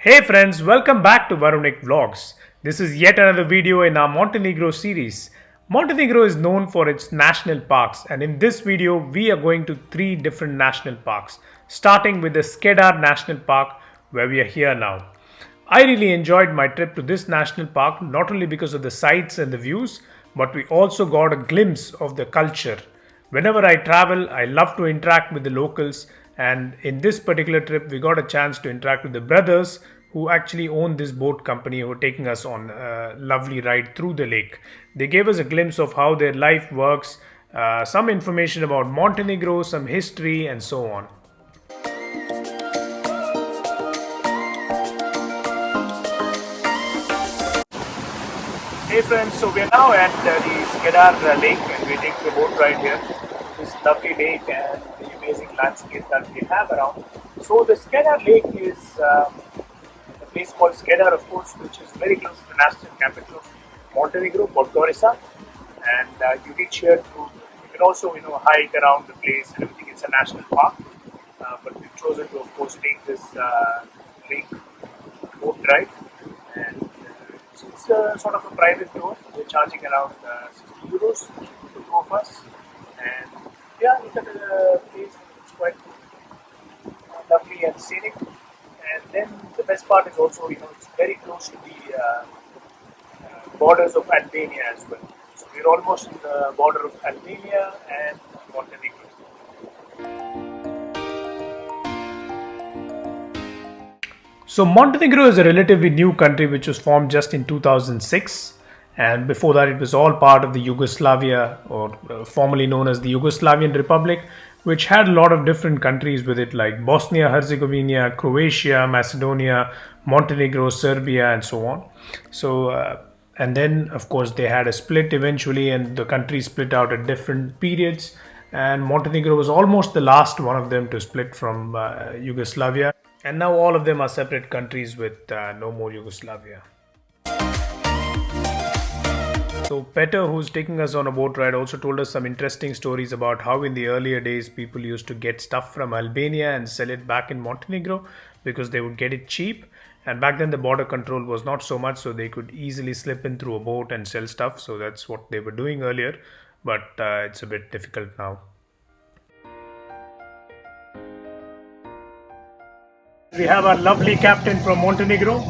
Hey friends, welcome back to Varunik Vlogs. This is yet another video in our Montenegro series. Montenegro is known for its national parks, and in this video we are going to three different national parks, starting with the Skedar National Park where we are here now. I really enjoyed my trip to this national park not only because of the sights and the views, but we also got a glimpse of the culture. Whenever I travel, I love to interact with the locals, and in this particular trip, we got a chance to interact with the brothers who actually own this boat company who are taking us on a lovely ride through the lake. They gave us a glimpse of how their life works, some information about Montenegro, some history, and so on. Hey friends, so we are now at the Skedar Lake and we're taking a boat ride here. This lovely lake and the amazing landscape that we have around. So the Skedar Lake is a place called Skedar, of course, which is very close to the national capital of Montenegro, Podgorica. And you reach here through, you can also, hike around the place and everything. It's a national park. But we've chosen to, of course, take this lake boat drive. And it's sort of a private tour. We're charging around 60 euros to go of us. And yeah, look at the place. It's quite lovely and scenic. And then the best part is also, it's very close to the borders of Albania as well. So we're almost in the border of Albania and Montenegro. So Montenegro is a relatively new country which was formed just in 2006, and before that it was all part of the Yugoslavia, or formerly known as the Yugoslavian Republic, which had a lot of different countries with it like Bosnia, Herzegovina, Croatia, Macedonia, Montenegro, Serbia, and so on. And then of course they had a split eventually, and the country split out at different periods. And Montenegro was almost the last one of them to split from Yugoslavia. And now all of them are separate countries with no more Yugoslavia. So Peter, who's taking us on a boat ride, also told us some interesting stories about how in the earlier days people used to get stuff from Albania and sell it back in Montenegro because they would get it cheap. And back then the border control was not so much, so they could easily slip in through a boat and sell stuff. So that's what they were doing earlier, but it's a bit difficult now. We have our lovely captain from Montenegro,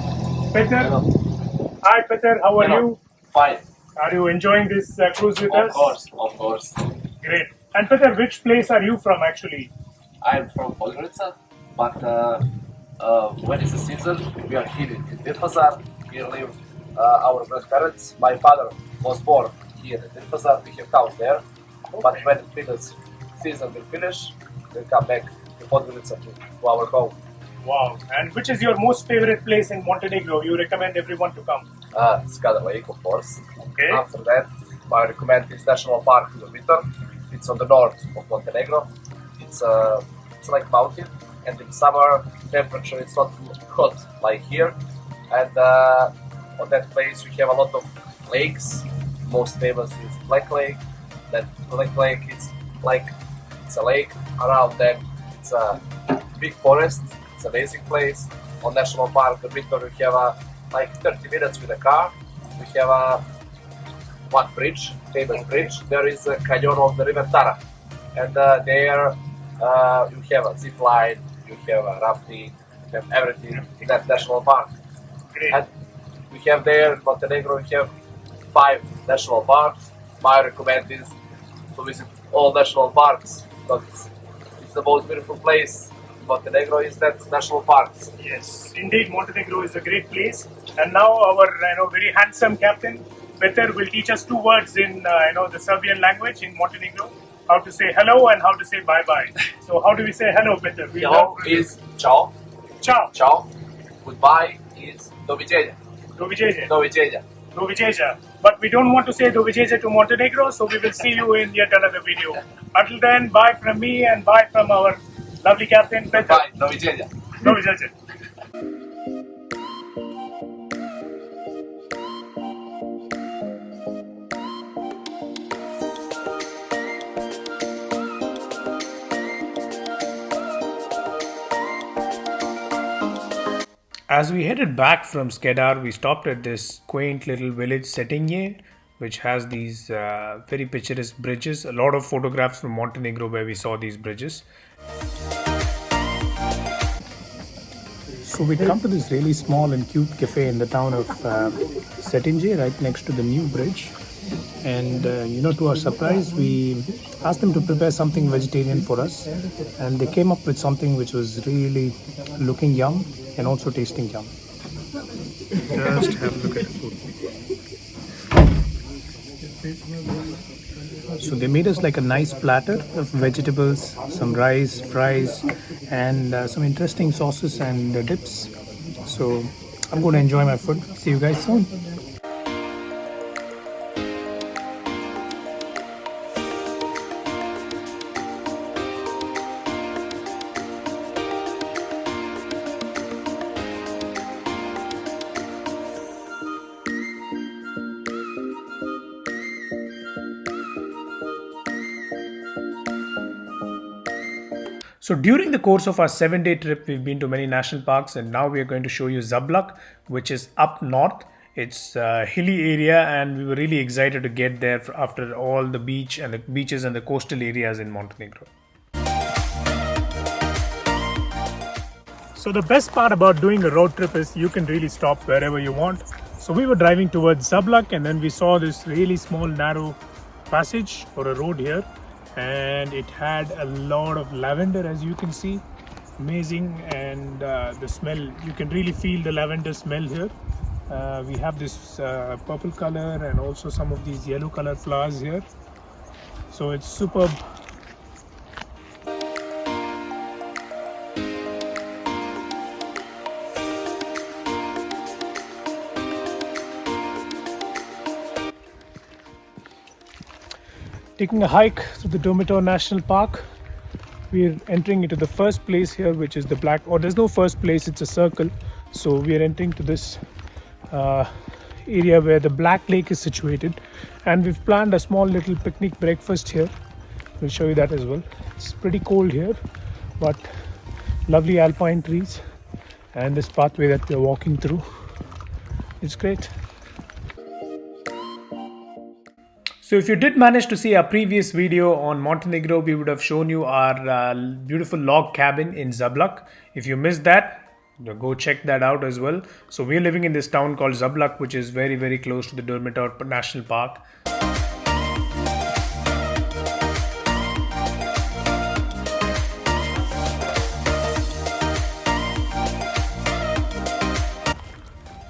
Peter. Hello. Hi, Peter. How are Hello. you? Fine. Are you enjoying this cruise with us? Of course. Great. And Peter, which place are you from actually? I'm from Podgorica, but when it's the season, we are here in Denpasar. Here live our grandparents. My father was born here in Denpasar. We have house there. Okay. But when the season will finish, we'll come back to Podgorica to our home. Wow. And which is your most favorite place in Montenegro? You recommend everyone to come? Skadar Lake, of course. Okay. After that, I recommend this national park, Durmitor. It's on the north of Montenegro. It's like mountain, and in summer temperature it's not hot like here. And on that place we have a lot of lakes. Most famous is Black Lake. That Black Lake is like it's a lake. Around them it's a big forest. It's an amazing place. On National Park Durmitor we have like 30 minutes with a car. We have one bridge, famous bridge. There is a canyon of the river Tara, and there you have a zip line, you have a rafting, you have everything in that national park. Great. And we have there in Montenegro, we have 5 national parks. My recommend is to visit all national parks because it's the most beautiful place in Montenegro is that national parks. Yes, indeed, Montenegro is a great place. And now our very handsome captain Peter will teach us 2 words in the Serbian language in Montenegro. How to say hello and how to say bye bye. So how do we say hello, Peter? Hello is ciao. Ciao. Ciao. Goodbye is doviđenja. Doviđenja. Doviđenja. Doviđenja. But we don't want to say Doviđenja to Montenegro, so we will see you in yet another video. Until then, bye from me and bye from our lovely captain Peter. Bye. Doviđenja. Doviđenja. As we headed back from Skedar, we stopped at this quaint little village Cetinje, which has these very picturesque bridges. A lot of photographs from Montenegro where we saw these bridges. So we come to this really small and cute cafe in the town of Cetinje, right next to the new bridge. And to our surprise, we asked them to prepare something vegetarian for us, and they came up with something which was really looking yum and also tasting yum. Just have a look at the food. So they made us like a nice platter of vegetables, some rice, fries, and some interesting sauces and dips. So I'm going to enjoy my food. See you guys soon. So during the course of our 7-day trip, we've been to many national parks, and now we are going to show you Zablak, which is up north. It's a hilly area, and we were really excited to get there after all the beaches and the coastal areas in Montenegro. So the best part about doing a road trip is you can really stop wherever you want. So we were driving towards Zablak, and then we saw this really small narrow passage or a road here, and it had a lot of lavender, as you can see. Amazing. And the smell, you can really feel the lavender smell here. We have this purple color and also some of these yellow color flowers here, so it's superb. Taking a hike through the Durmitor National Park, we are entering into the first place here, which is the black, or there's no first place, it's a circle. So we are entering to this area where the Black Lake is situated, and we've planned a small little picnic breakfast here. We'll show you that as well. It's pretty cold here, but lovely alpine trees and this pathway that we're walking through. It's great. So if you did manage to see our previous video on Montenegro, we would have shown you our beautiful log cabin in Zablak. If you missed that, go check that out as well. So we're living in this town called Zablak, which is very, very close to the Durmitor National Park.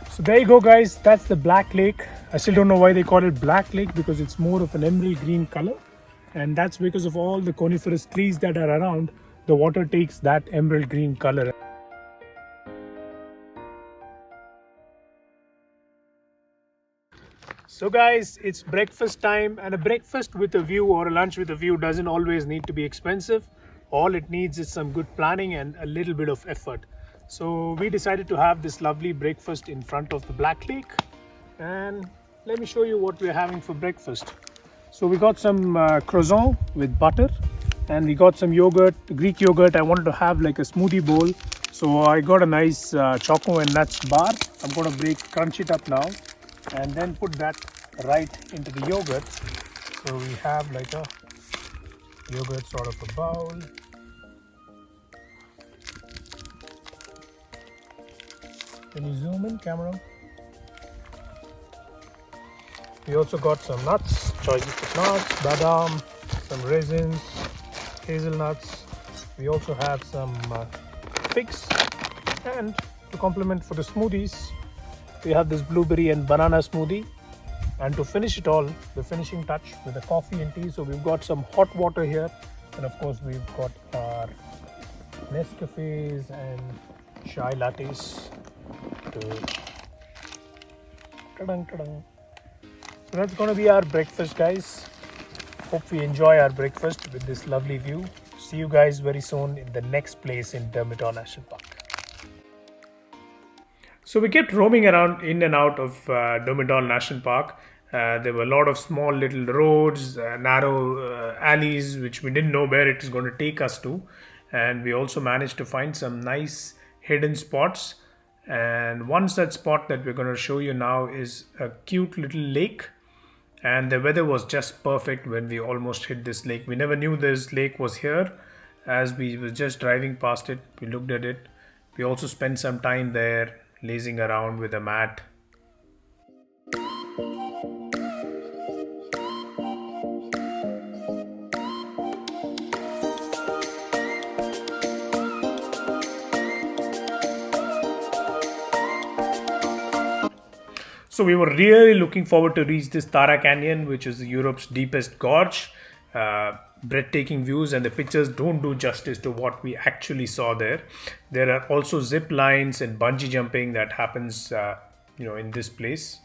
So there you go, guys. That's the Black Lake. I still don't know why they call it Black Lake, because it's more of an emerald green color, and that's because of all the coniferous trees that are around. The water takes that emerald green color. So guys, it's breakfast time, and a breakfast with a view or a lunch with a view doesn't always need to be expensive. All it needs is some good planning and a little bit of effort. So we decided to have this lovely breakfast in front of the Black Lake, and let me show you what we're having for breakfast. So we got some croissant with butter, and we got some yogurt, Greek yogurt. I wanted to have like a smoothie bowl, so I got a nice choco and nuts bar. I'm going to crunch it up now and then put that right into the yogurt. So we have like a yogurt sort of a bowl. Can you zoom in, camera? We also got some nuts, choices nuts, badam, some raisins, hazelnuts. We also have some figs, and to complement for the smoothies, we have this blueberry and banana smoothie. And to finish it all, the finishing touch with the coffee and tea. So we've got some hot water here, and of course we've got our Nescafes and chai lattes. So that's going to be our breakfast, guys. Hope we enjoy our breakfast with this lovely view. See you guys very soon in the next place in Durmitor National Park. So we kept roaming around in and out of Durmitor National Park. There were a lot of small little roads, narrow alleys, which we didn't know where it is going to take us to. And we also managed to find some nice hidden spots. And one such spot that we're going to show you now is a cute little lake. And the weather was just perfect when we almost hit this lake. We never knew this lake was here. As we were just driving past it, we looked at it. We also spent some time there lazing around with a mat. So we were really looking forward to reach this Tara Canyon, which is Europe's deepest gorge. Breathtaking views, and the pictures don't do justice to what we actually saw there. There are also zip lines and bungee jumping that happens, in this place.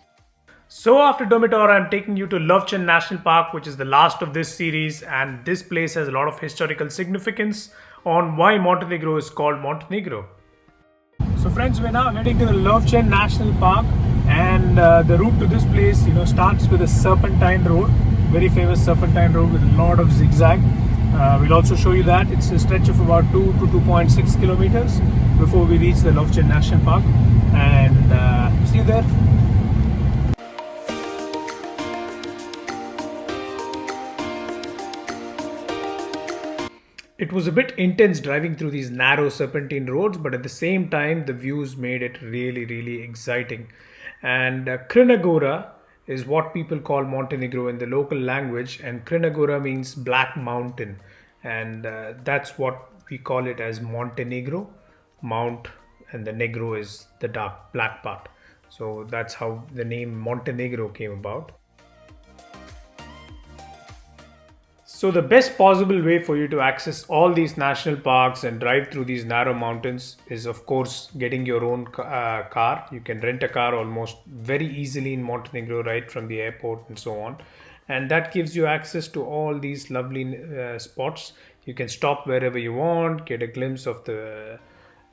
So after Durmitor, I'm taking you to Lovchen National Park, which is the last of this series, and this place has a lot of historical significance on why Montenegro is called Montenegro. So friends, we're now heading to the Lovchen National Park, and the route to this place, starts with a serpentine road, very famous serpentine road with a lot of zigzag. We'll also show you that. It's a stretch of about 2 to 2.6 kilometers before we reach the Lovchen National Park, and see you there. It was a bit intense driving through these narrow serpentine roads, but at the same time, the views made it really, really exciting. And Krinagora is what people call Montenegro in the local language, and Krinagora means black mountain, and that's what we call it as Montenegro. Mount, and the Negro is the dark black part. So that's how the name Montenegro came about. So the best possible way for you to access all these national parks and drive through these narrow mountains is, of course, getting your own car. You can rent a car almost very easily in Montenegro, right from the airport and so on. And that gives you access to all these lovely spots. You can stop wherever you want, get a glimpse of the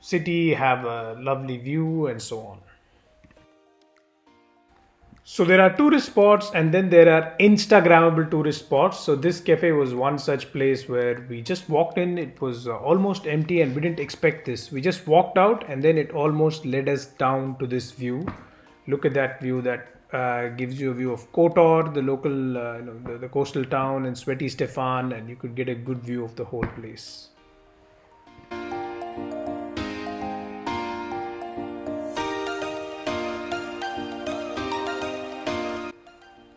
city, have a lovely view, and so on. So there are tourist spots, and then there are Instagrammable tourist spots. So this cafe was one such place where we just walked in. It was almost empty, and we didn't expect this. We just walked out, and then it almost led us down to this view. Look at that view. That gives you a view of Kotor, the local, the coastal town, and Sweaty Stefan, and you could get a good view of the whole place.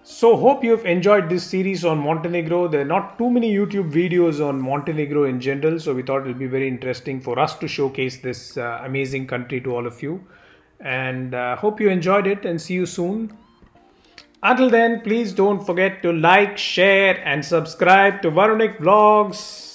So hope you've enjoyed this series on Montenegro. There are not too many YouTube videos on Montenegro in general, so we thought it would be very interesting for us to showcase this amazing country to all of you. And hope you enjoyed it, and see you soon. Until then, please don't forget to like, share and subscribe to Varunik Vlogs.